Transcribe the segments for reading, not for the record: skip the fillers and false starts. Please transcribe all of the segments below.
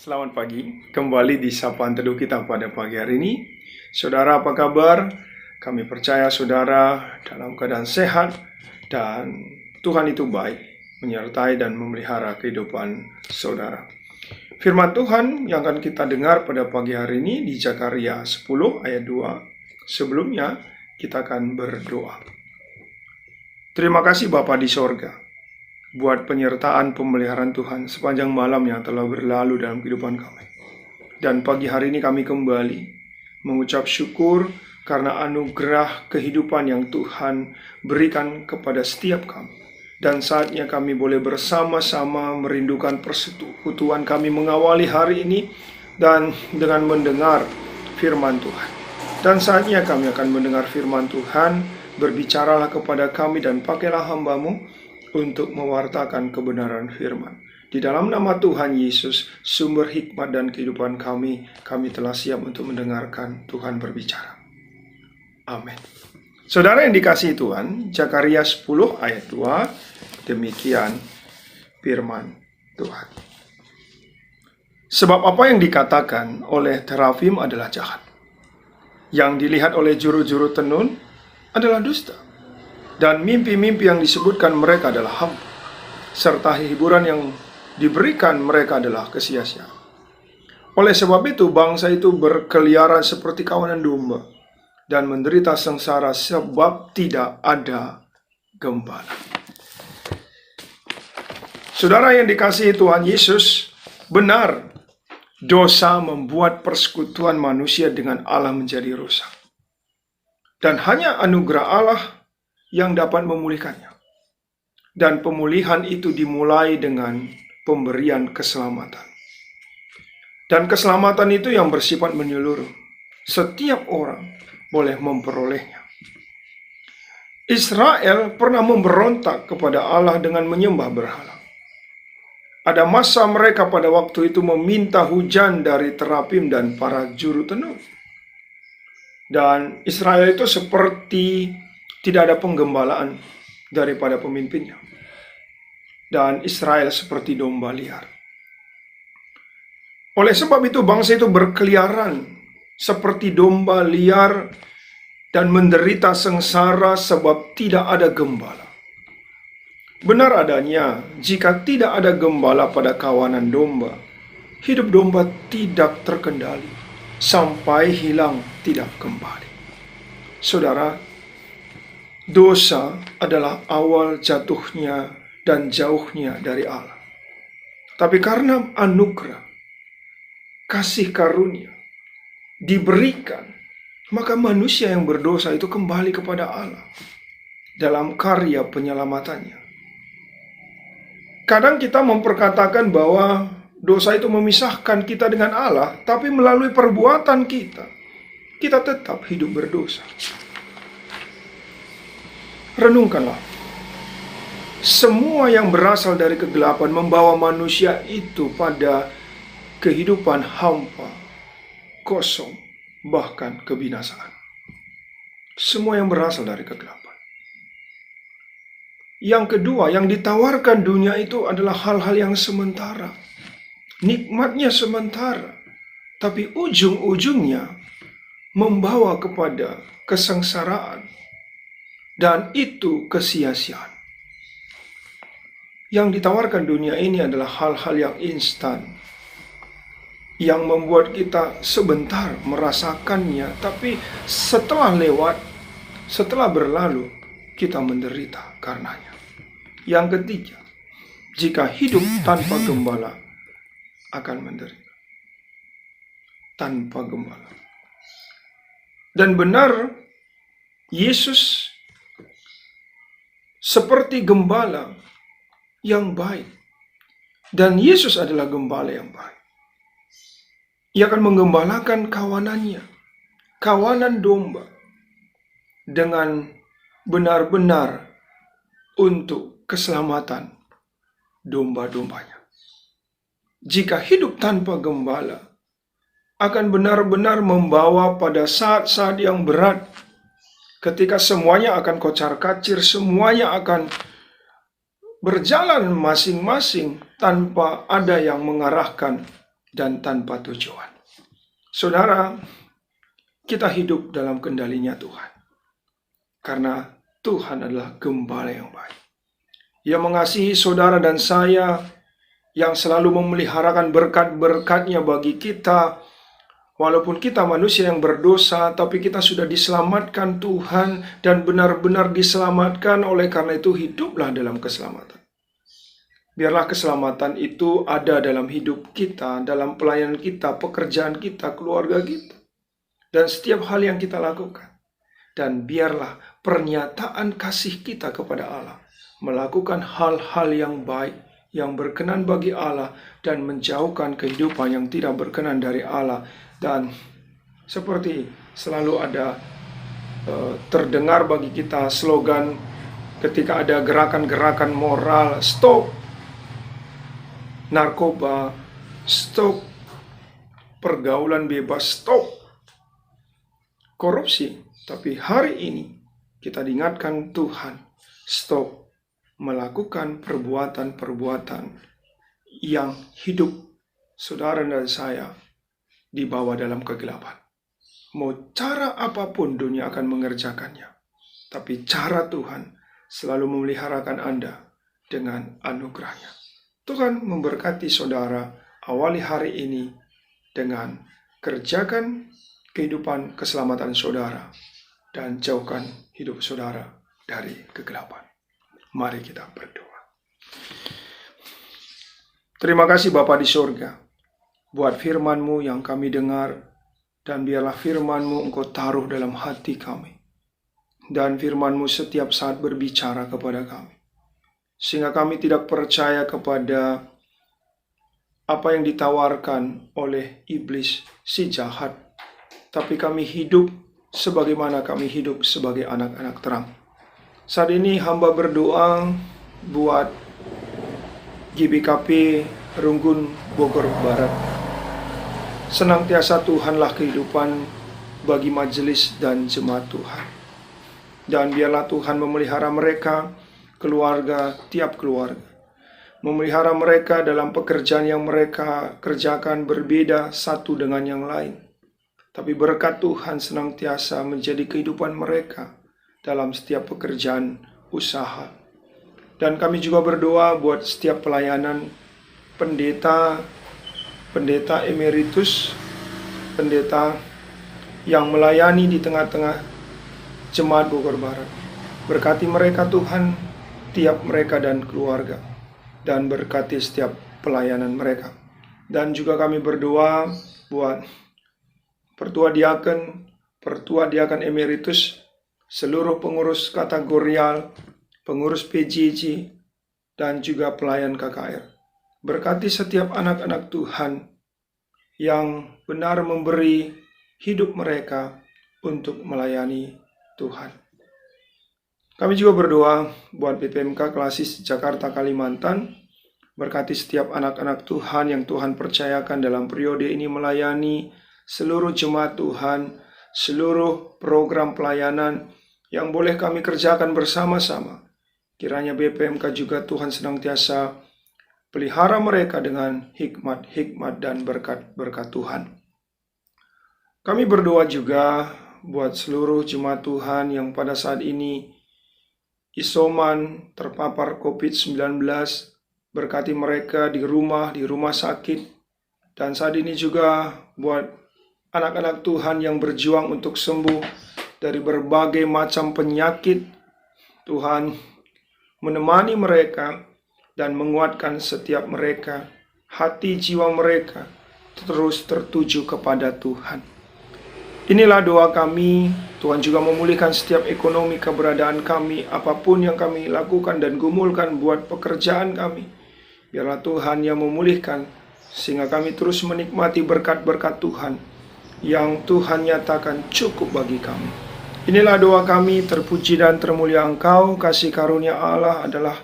Selamat pagi, kembali di Sapaan Teduh kita pada pagi hari ini. Saudara apa kabar? Kami percaya saudara dalam keadaan sehat dan Tuhan itu baik, menyertai dan memelihara kehidupan saudara. Firman Tuhan yang akan kita dengar pada pagi hari ini di Zakaria 10 ayat 2. Sebelumnya kita akan berdoa. Terima kasih Bapa di sorga, buat penyertaan pemeliharaan Tuhan sepanjang malam yang telah berlalu dalam kehidupan kami. Dan pagi hari ini kami kembali mengucap syukur karena anugerah kehidupan yang Tuhan berikan kepada setiap kami. Dan saatnya kami boleh bersama-sama merindukan persekutuan kami mengawali hari ini dan dengan mendengar firman Tuhan. Dan saatnya kami akan mendengar firman Tuhan, berbicaralah kepada kami dan pakailah hamba-Mu untuk mewartakan kebenaran firman. Di dalam nama Tuhan Yesus, sumber hikmat dan kehidupan kami telah siap untuk mendengarkan Tuhan berbicara. Amin. Saudara yang dikasihi Tuhan, Zakaria 10 ayat 2, demikian firman Tuhan. Sebab apa yang dikatakan oleh terafim adalah jahat. Yang dilihat oleh juru-juru tenun adalah dusta. Dan mimpi-mimpi yang disebutkan mereka adalah hampa, serta hiburan yang diberikan mereka adalah kesia-siaan. Oleh sebab itu, bangsa itu berkeliaran seperti kawanan domba, dan menderita sengsara sebab tidak ada gembala. Saudara yang dikasihi Tuhan Yesus, benar, dosa membuat persekutuan manusia dengan Allah menjadi rusak. Dan hanya anugerah Allah yang dapat memulihkannya. Dan pemulihan itu dimulai dengan pemberian keselamatan. Dan keselamatan itu yang bersifat menyeluruh. Setiap orang boleh memperolehnya. Israel pernah memberontak kepada Allah dengan menyembah berhala. Ada masa mereka pada waktu itu meminta hujan dari terapim dan para juru tenun. Dan Israel itu seperti tidak ada penggembalaan daripada pemimpinnya. Dan Israel seperti domba liar. Oleh sebab itu bangsa itu berkeliaran seperti domba liar dan menderita sengsara sebab tidak ada gembala. Benar adanya, jika tidak ada gembala pada kawanan domba, hidup domba tidak terkendali sampai hilang tidak kembali. Saudara, dosa adalah awal jatuhnya dan jauhnya dari Allah. Tapi karena anugerah, kasih karunia diberikan, maka manusia yang berdosa itu kembali kepada Allah dalam karya penyelamatannya. Kadang kita memperkatakan bahwa dosa itu memisahkan kita dengan Allah, tapi melalui perbuatan kita tetap hidup berdosa. Renungkanlah, semua yang berasal dari kegelapan membawa manusia itu pada kehidupan hampa, kosong, bahkan kebinasaan. Semua yang berasal dari kegelapan. Yang kedua, yang ditawarkan dunia itu adalah hal-hal yang sementara. Nikmatnya sementara, tapi ujung-ujungnya membawa kepada kesengsaraan. Dan itu kesia-siaan. Yang ditawarkan dunia ini adalah hal-hal yang instan, yang membuat kita sebentar merasakannya, tapi setelah lewat, setelah berlalu, kita menderita karenanya. Yang ketiga, jika hidup tanpa gembala, akan menderita. Tanpa gembala. Dan benar, Yesus seperti gembala yang baik. Dan Yesus adalah gembala yang baik. Ia akan menggembalakan kawanannya, kawanan domba, dengan benar-benar untuk keselamatan domba-dombanya. Jika hidup tanpa gembala, akan benar-benar membawa pada saat-saat yang berat, ketika semuanya akan kocar-kacir, semuanya akan berjalan masing-masing tanpa ada yang mengarahkan dan tanpa tujuan. Saudara, kita hidup dalam kendalinya Tuhan. Karena Tuhan adalah gembala yang baik. Ia mengasihi saudara dan saya, yang selalu memeliharakan berkat-berkat-Nya bagi kita. Walaupun kita manusia yang berdosa, tapi kita sudah diselamatkan Tuhan dan benar-benar diselamatkan. Oleh karena itu hiduplah dalam keselamatan. Biarlah keselamatan itu ada dalam hidup kita, dalam pelayanan kita, pekerjaan kita, keluarga kita, dan setiap hal yang kita lakukan. Dan biarlah pernyataan kasih kita kepada Allah melakukan hal-hal yang baik, yang berkenan bagi Allah, dan menjauhkan kehidupan yang tidak berkenan dari Allah. Dan seperti selalu ada terdengar bagi kita slogan ketika ada gerakan-gerakan moral, stop narkoba, stop pergaulan bebas, stop korupsi. Tapi hari ini kita diingatkan Tuhan, stop melakukan perbuatan-perbuatan yang hidup saudara dan saya dibawa dalam kegelapan. Mau cara apapun dunia akan mengerjakannya, tapi cara Tuhan selalu memeliharakan Anda dengan anugerahnya. Tuhan memberkati saudara, awali hari ini dengan kerjakan kehidupan keselamatan saudara dan jauhkan hidup saudara dari kegelapan. Mari kita berdoa. Terima kasih Bapa di surga, buat firman-Mu yang kami dengar, dan biarlah firman-Mu Engkau taruh dalam hati kami, dan firman-Mu setiap saat berbicara kepada kami, sehingga kami tidak percaya kepada apa yang ditawarkan oleh iblis si jahat, tapi kami hidup sebagaimana kami hidup sebagai anak-anak terang. Saat ini hamba berdoa buat GBKP Runggun Bogor Barat. Senantiasa Tuhanlah kehidupan bagi majelis dan jemaat Tuhan. Dan biarlah Tuhan memelihara mereka, keluarga, tiap keluarga. Memelihara mereka dalam pekerjaan yang mereka kerjakan berbeda satu dengan yang lain. Tapi berkat Tuhan senantiasa menjadi kehidupan mereka dalam setiap pekerjaan usaha. Dan kami juga berdoa buat setiap pelayanan pendeta emeritus, pendeta yang melayani di tengah-tengah jemaat Bogor Barat. Berkati mereka Tuhan, tiap mereka dan keluarga, dan berkati setiap pelayanan mereka. Dan juga kami berdoa buat Pertua Diaken emeritus, seluruh pengurus kategorial, pengurus PJJ, dan juga pelayan KKR. Berkati setiap anak-anak Tuhan yang benar memberi hidup mereka untuk melayani Tuhan. Kami juga berdoa buat BPMK Klasis Jakarta Kalimantan. Berkati setiap anak-anak Tuhan yang Tuhan percayakan dalam periode ini melayani seluruh jemaat Tuhan, seluruh program pelayanan yang boleh kami kerjakan bersama-sama. Kiranya BPMK juga Tuhan senantiasa pelihara mereka dengan hikmat dan berkat-berkat Tuhan. Kami berdoa juga buat seluruh jemaat Tuhan yang pada saat ini isoman, terpapar COVID-19, berkati mereka di rumah sakit, dan saat ini juga buat anak-anak Tuhan yang berjuang untuk sembuh dari berbagai macam penyakit. Tuhan menemani mereka dan menguatkan setiap mereka, hati jiwa mereka terus tertuju kepada Tuhan. Inilah doa kami. Tuhan juga memulihkan setiap ekonomi keberadaan kami, apapun yang kami lakukan dan gumulkan buat pekerjaan kami. Biarlah Tuhan yang memulihkan, sehingga kami terus menikmati berkat-berkat Tuhan yang Tuhan nyatakan cukup bagi kami. Inilah doa kami, terpuji dan termulia Engkau, kasih karunia Allah adalah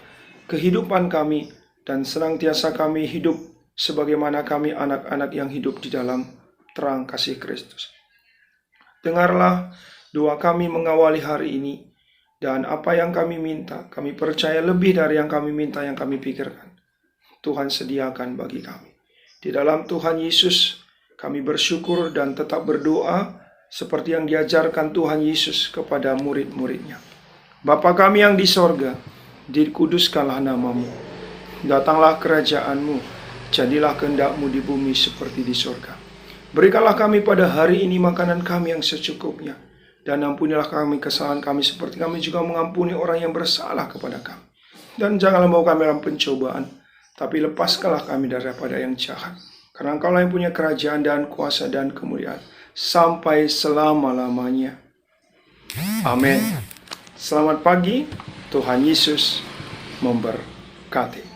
kehidupan kami, dan senantiasa kami hidup sebagaimana kami anak-anak yang hidup di dalam terang kasih Kristus. Dengarlah doa kami mengawali hari ini, dan apa yang kami minta, kami percaya lebih dari yang kami minta, yang kami pikirkan, Tuhan sediakan bagi kami. Di dalam Tuhan Yesus, kami bersyukur dan tetap berdoa seperti yang diajarkan Tuhan Yesus kepada murid-muridnya. Bapa kami yang di sorga, dikuduskanlah namamu. Datanglah kerajaanmu, jadilah kehendak-mu di bumi seperti di sorga. Berikanlah kami pada hari ini makanan kami yang secukupnya. Dan ampunilah kami kesalahan kami seperti kami juga mengampuni orang yang bersalah kepada kami. Dan janganlah bawa kami dalam pencobaan, tapi lepaskanlah kami daripada yang jahat. Karena Engkaulah yang punya kerajaan dan kuasa dan kemuliaan sampai selama-lamanya. Amin. Selamat pagi, Tuhan Yesus memberkati.